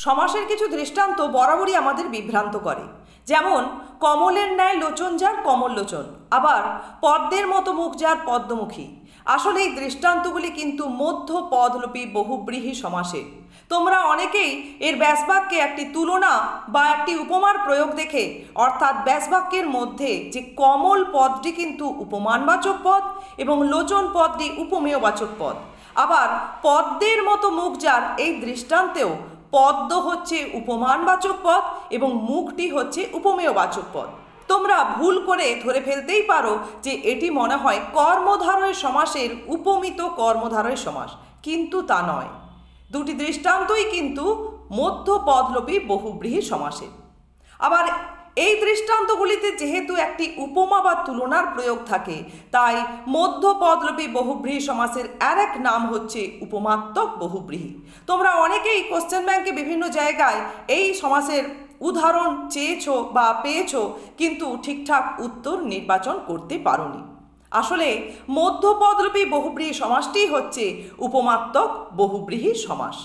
সমাসের কিছু দৃষ্টান্ত বরাবরই আমাদের বিভ্রান্ত করে। যেমন কমলের ন্যায় লোচন যার কমল লোচন, আবার পদ্মের মতো মুখ যার পদ্মমুখী। আসলে এই দৃষ্টান্তগুলি কিন্তু মধ্য পদলোপী বহুব্রীহি সমাসের। তোমরা অনেকেই এর ব্যাসবাক্যে একটি তুলনা বা একটি উপমার প্রয়োগ দেখে, অর্থাৎ ব্যাসবাক্যের মধ্যে যে কমল পদটি কিন্তু উপমানবাচক পদ এবং লোচন পদটি উপমেয়বাচক পদ, আবার পদ্মের মতো মুখ যার এই দৃষ্টান্তেও পদ্ম হচ্ছে উপমানবাচক পদ এবং মুখটি হচ্ছে উপমেয়বাচক পদ। তোমরা ভুল করে ধরে ফেলতেই পারো যে এটি মনে হয় কর্মধারয় সমাসের উপমিত কর্মধারয় সমাস, কিন্তু তা নয়। দুটি দৃষ্টান্তই কিন্তু মধ্য পদলোপী বহুব্রীহি সমাসের। আবার এই দৃষ্টান্তগুলিতে যেহেতু একটি উপমা বা তুলনার প্রয়োগ থাকে, তাই মধ্য পদলোপী বহুব্রীহি সমাসের আর এক নাম হচ্ছে উপমাত্মক বহুব্রীহি। তোমরা অনেকেই কোশ্চেন ব্যাংকে বিভিন্ন জায়গায় এই সমাসের উদাহরণ চেয়েছো বা পেয়েছো, কিন্তু ঠিকঠাক উত্তর নির্বাচন করতে পারোনি। আসলে মধ্য পদলোপী বহুব্রীহি সমাসটি হচ্ছে উপমাত্মক বহুব্রীহি সমাস।